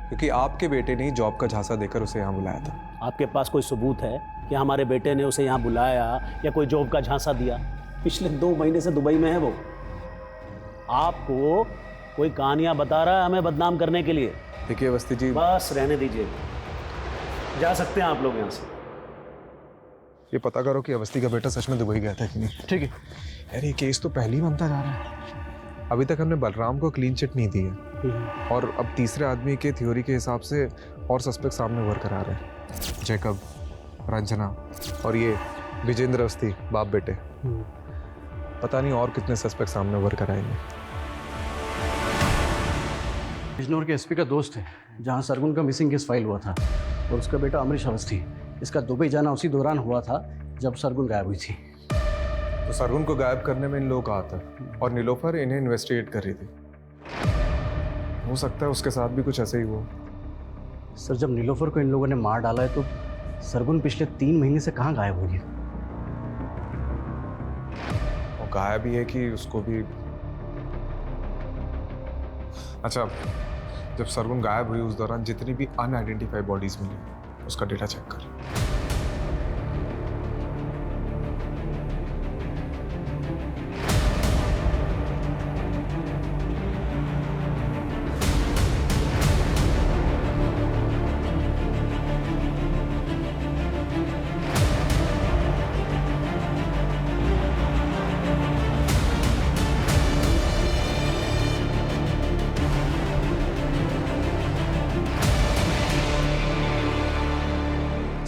क्योंकि आपके बेटे ने ही जॉब का झांसा देकर उसे यहाँ बुलाया था। आपके पास कोई सबूत है कि हमारे बेटे ने उसे यहाँ बुलाया या कोई जॉब का झांसा दिया? पिछले 2 महीने से दुबई में है वो। आपको कोई कहानियां बता रहा है हमें बदनाम करने के लिए। देखिए अवस्थी जी, बस रहने दीजिए, जा सकते हैं आप लोग यहाँ से। ये पता करो कि अवस्थी का बेटा सच में दुबई गया था कि नहीं। ठीक है। यार ये केस तो पहले ही बनता जा रहा है। अभी तक हमने बलराम को क्लीन चिट नहीं दी है और अब तीसरे आदमी के थ्योरी के हिसाब से और सस्पेक्ट सामने उभर कर आ रहे हैं। जैकब, रंजना और ये विजेंद्र अवस्थी, बाप बेटे। पता नहीं और कितने सस्पेक्ट सामने उभर कर आएंगे। बिजनौर के एसपी का दोस्त है जहां सरगुन का मिसिंग केस फाइल हुआ था, और उसका बेटा अमरीश अवस्थी। इसका दुबई जाना उसी दौरान हुआ था जब सरगुन गायब हुई थी। तो सरगुन को गायब करने में इन लोगों का हाथ है और नीलोफर इन्हें इन्वेस्टिगेट कर रही थी। हो सकता है उसके साथ भी कुछ ऐसे ही हुआ। सर, जब नीलोफर को इन लोगों ने मार डाला है तो सरगुन पिछले 3 महीने से कहाँ गायब हुई है? और गायब भी है कि उसको भी। अच्छा, जब सरगुन गायब हुई उस दौरान जितनी भी अनआइडेंटिफाइड बॉडीज मिली उसका डेटा चेक कर।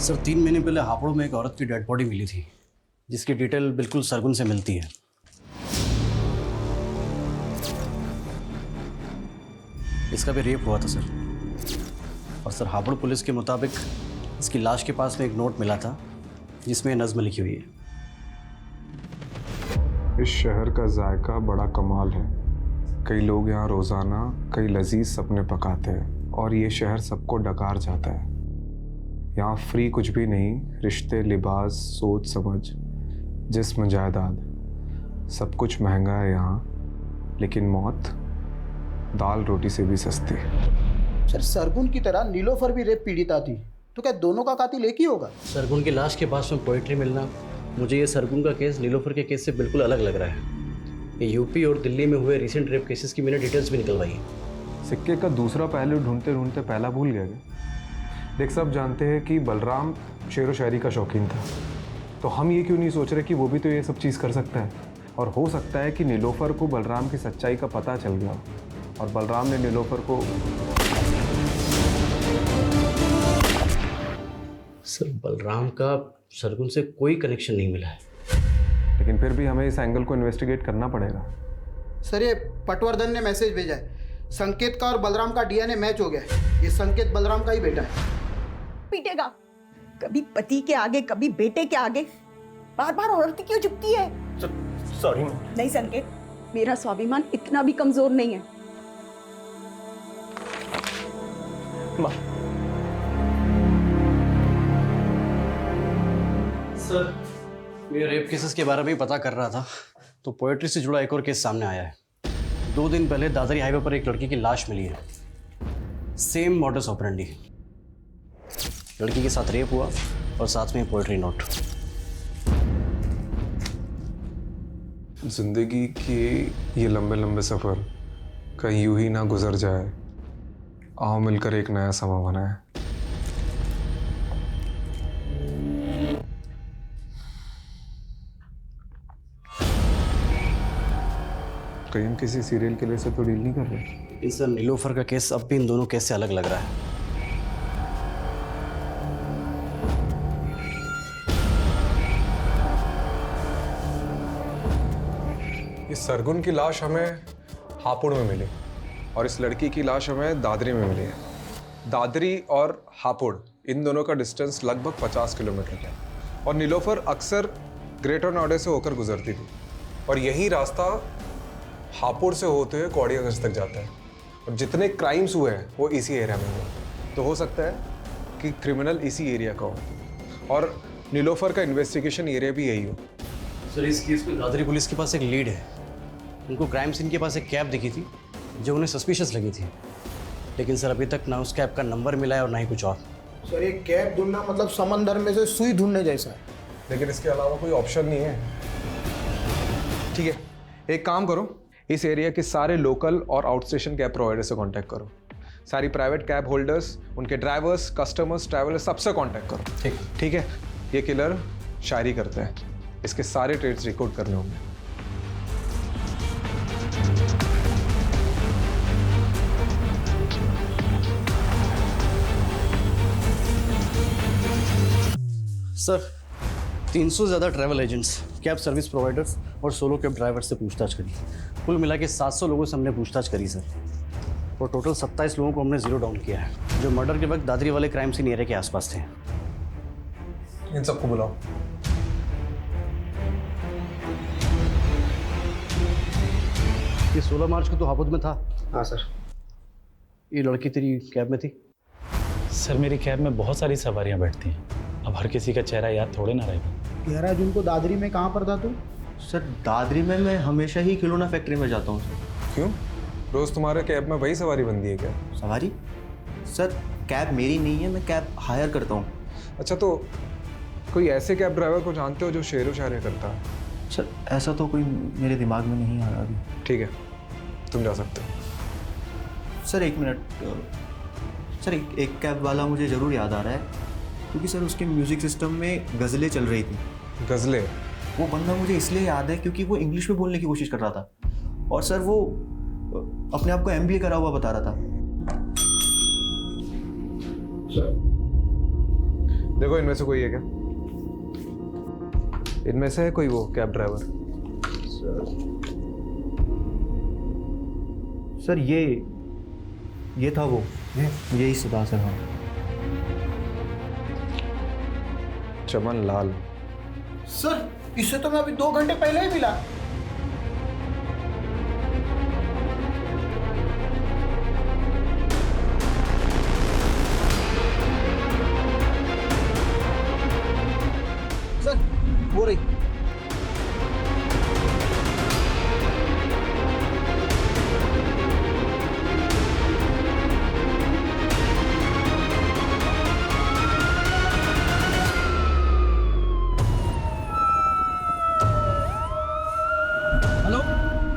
सर, 3 महीने पहले हापुड़ में एक औरत की डेड बॉडी मिली थी जिसकी डिटेल बिल्कुल सरगुन से मिलती है। इसका भी रेप हुआ था सर। और सर, हापुड़ पुलिस के मुताबिक इसकी लाश के पास में एक नोट मिला था जिसमें नज़्म लिखी हुई है। इस शहर का जायका बड़ा कमाल है। कई लोग यहाँ रोज़ाना कई लजीज सपने पकाते हैं और ये शहर सबको डकार जाता है। यहाँ फ्री कुछ भी नहीं, रिश्ते, लिबास, सोच समझ, जिस्म, जायदाद, सब कुछ महंगा है यहाँ, लेकिन मौत दाल रोटी से भी सस्ती। सर, सरगुन की तरह नीलोफर भी रेप पीड़िता थी, तो क्या दोनों का कातिल एक ही होगा? सरगुन की लाश के पास में पोइट्री मिलना, मुझे ये सरगुन का केस नीलोफर के केस से बिल्कुल अलग लग रहा है। ये यूपी और दिल्ली में हुए रिसेंट रेप केसेस की मैंने डिटेल्स भी निकलवाई है। सिक्के का दूसरा पहलू ढूंढते ढूंढते पहला भूल गया। देख, सब जानते हैं कि बलराम शेर व शायरी का शौकीन था, तो हम ये क्यों नहीं सोच रहे कि वो भी तो ये सब चीज़ कर सकता है। और हो सकता है कि नीलोफर को बलराम की सच्चाई का पता चल गया और बलराम ने नीलोफर को। सर, बलराम का सरगुन से कोई कनेक्शन नहीं मिला है, लेकिन फिर भी हमें इस एंगल को इन्वेस्टिगेट करना पड़ेगा। सर, ये पटवर्धन ने मैसेज भेजा है, संकेत का और बलराम का डीएनए मैच हो गया है। ये संकेत बलराम का ही बेटा है। पीटेगा, कभी पति के आगे कभी बेटे के आगे, बार बार औरत क्यों झुकती है? सॉरी। नहीं संकेत, मेरा स्वाभिमान इतना भी कमजोर नहीं है। माँ। सर, मैं रेप केसेस के बारे में पता कर रहा था तो पोएट्री से जुड़ा एक और केस सामने आया है। 2 दिन पहले दादरी हाईवे पर एक लड़की की लाश मिली है। सेम मॉडस ऑपरेंडी, लड़की के साथ रेप हुआ और साथ में पोएट्री नोट। जिंदगी के ये लंबे लंबे सफ़र कहीं यूं ही ना गुजर जाए। आओ मिलकर एक नया समा बनाए। कहीं हम किसी सीरियल किलर से तो डील नहीं कर रहे। इस नीलोफर का केस अब भी इन दोनों केस से अलग लग रहा है। इस सरगुन की लाश हमें हापुड़ में मिली और इस लड़की की लाश हमें दादरी में मिली है। दादरी और हापुड़ इन दोनों का डिस्टेंस लगभग 50 किलोमीटर है और नीलोफर अक्सर ग्रेटर नोएडा से होकर गुजरती थी और यही रास्ता हापुड़ से होते हुए कौड़ियागंज तक जाता है और जितने क्राइम्स हुए हैं वो इसी एरिया में हुए। तो हो सकता है कि क्रिमिनल इसी एरिया का हो और नीलोफर का इन्वेस्टिगेशन एरिया भी यही हो। सर, इस केस में दादरी पुलिस के पास एक लीड है। उनको क्राइम सीन के पास एक कैब दिखी थी जो उन्हें सस्पिशियस लगी थी, लेकिन सर अभी तक ना उस कैब का नंबर मिला है और ना ही कुछ और। सर, ये कैब ढूंढना मतलब समंदर में से सुई ढूंढने जैसा है। लेकिन इसके अलावा कोई ऑप्शन नहीं है। ठीक है, एक काम करो, इस एरिया के सारे लोकल और आउट स्टेशन कैब प्रोवाइडर से कांटेक्ट करो। सारी प्राइवेट कैब होल्डर्स, उनके ड्राइवर्स, कस्टमर्स, ट्रैवलर्स सबसे कांटेक्ट करो। ठीक है। ये किलर शायरी करता है, इसके सारे ट्रेड्स रिकॉर्ड करने होंगे। सर 300 से ज़्यादा travel agents, cab service providers और सोलो कैब ड्राइवर से पूछताछ करी। कुल मिला के 700 लोगों से हमने पूछताछ करी सर, और टोटल 27 लोगों को हमने जीरो डाउन किया है, जो मर्डर के वक्त दादरी वाले क्राइम सीन एरिया के आसपास थे। इन सबको बुलाओ। ये 16 मार्च को तो हापुड़ में था। हाँ सर। ये लड़की तेरी कैब में थी? सर मेरी कैब में बहुत सारी सवारियां बैठती हैं, अब हर किसी का चेहरा याद थोड़े ना रहेगा। 11 जून को दादरी में कहाँ पर था तू? सर दादरी में मैं हमेशा ही खिलौना फैक्ट्री में जाता हूँ सर। क्यों? रोज तुम्हारे कैब में वही सवारी बनती है क्या? सवारी? सर कैब मेरी नहीं है, मैं कैब हायर करता हूँ। अच्छा, तो कोई ऐसे कैब ड्राइवर को जानते हो जो शेरो शायरी करता है? सर ऐसा तो कोई मेरे दिमाग में नहीं आ रहा अभी। ठीक है, तुम जा सकते हो। सर एक मिनट सर, एक कैब वाला मुझे ज़रूर याद आ रहा है, क्योंकि सर उसके म्यूज़िक सिस्टम में गज़लें चल रही थी। गज़लें? वो बंदा मुझे इसलिए याद है क्योंकि वो इंग्लिश में बोलने की कोशिश कर रहा था, और सर वो अपने आप को MBA करा हुआ बता रहा था। देखो इनमें से कोई है क्या? इनमें से है कोई वो कैब ड्राइवर? सर ये था वो, यही सदा सर। हाँ चमन लाल। सर इसे तो मैं अभी 2 घंटे पहले ही मिला। सर वो रही।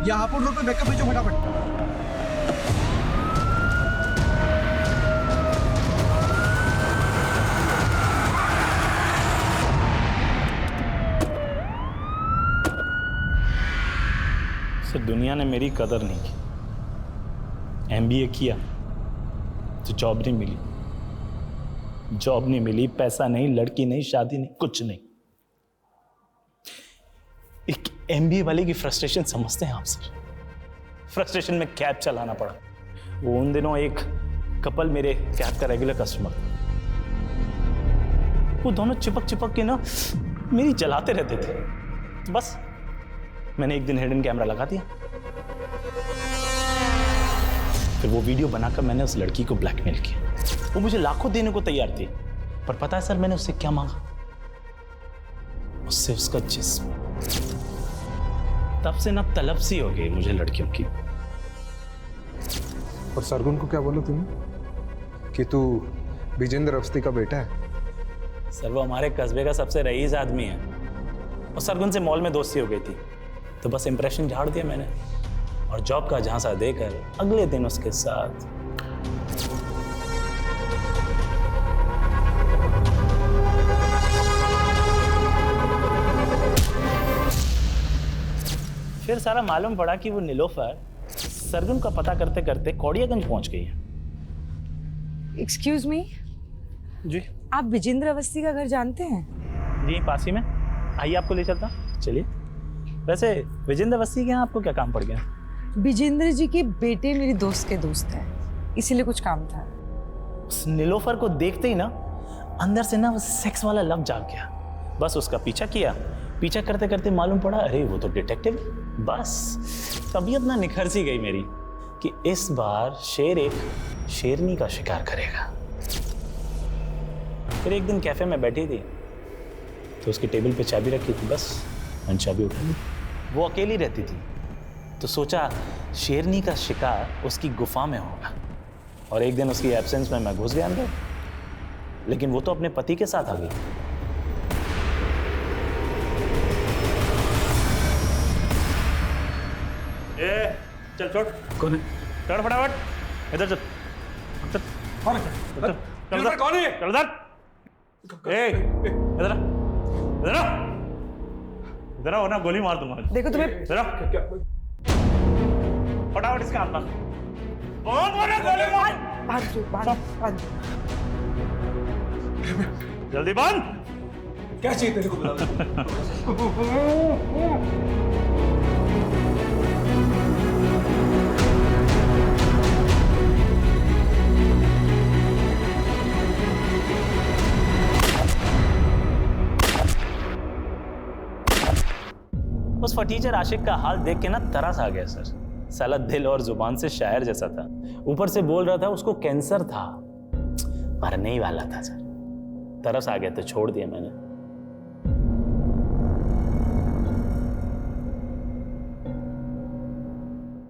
या हापुड़ रोड पे बैकअप भेजो फटाफट। सर दुनिया ने मेरी कदर नहीं की। MBA किया तो जॉब नहीं मिली, जॉब नहीं मिली, पैसा नहीं, लड़की नहीं, शादी नहीं, कुछ नहीं। एक MBA वाले की फ्रस्ट्रेशन समझते हैं आप सर? फ्रस्ट्रेशन में कैब चलाना पड़ा। वो उन दिनों एक कपल मेरे कैब का रेगुलर कस्टमर था, वो दोनों चिपक के ना मेरी जलाते रहते थे। तो बस मैंने एक दिन हिडन कैमरा लगा दिया, फिर वो वीडियो बनाकर मैंने उस लड़की को ब्लैकमेल किया। वो मुझे लाखों देने को तैयार थी, पर पता है सर मैंने उससे क्या मांगा? उससे उसका जिस्म। तब से ना तलब सी हो गई मुझे लड़कियों की। और सरगुन को क्या बोला तूने कि तू विजेंद्र अवस्थी का बेटा है? सर वो हमारे कस्बे का सबसे रईस आदमी है, और सरगुन से मॉल में दोस्ती हो गई थी, तो बस इंप्रेशन झाड़ दिया मैंने, और जॉब का झांसा देकर अगले दिन उसके साथ। फिर सारा मालूम पड़ा कि वो नीलोफर सरगुन का पता करते करते कौड़ियागंज पहुंच गई है। एक्सक्यूज मी जी, आप विजेंद्र अवस्थी का घर जानते हैं? जी पास ही में, आइए आपको ले चलता। चलिए। वैसे विजेंद्र अवस्थी के यहाँ आपको क्या काम पड़ गया? विजेंद्र जी के बेटे मेरी दोस्त के दोस्त हैं, इसीलिए कुछ काम था। उस नीलोफर को देखते ही ना अंदर से ना वो सेक्स वाला लव जाग गया। बस उसका पीछा किया, पीछा करते करते मालूम पड़ा अरे वो तो डिटेक्टिव। बस तबीयत ना निखर सी गई मेरी कि इस बार शेर एक शेरनी का शिकार करेगा। फिर एक दिन कैफे में बैठी थी तो उसकी टेबल पे चाबी रखी थी, बस मैंने चाबी उठा ली। वो अकेली रहती थी तो सोचा शेरनी का शिकार उसकी गुफा में होगा, और एक दिन उसकी एब्सेंस में मैं घुस गया अंदर, लेकिन वो तो अपने पति के साथ आ गई। चल छोड़। कौन है? चढ़ फटाफट, इधर चल। चल कौन है? चल चल। कौन है? चल इधर। ए इधर। जरा वरना गोली मार दूंगा। देखो तुम्हें जरा फटाफट इसके हाथ में गोली मार। जल्दी बंद। क्या चाहिए तेरे को? उस फटीचर आशिक का हाल देख के ना तरस आ गया सर। साला दिल और जुबान से शायर जैसा था, ऊपर से बोल रहा था उसको कैंसर था, मरने ही वाला था सर। तरस आ गया तो छोड़ दिया मैंने।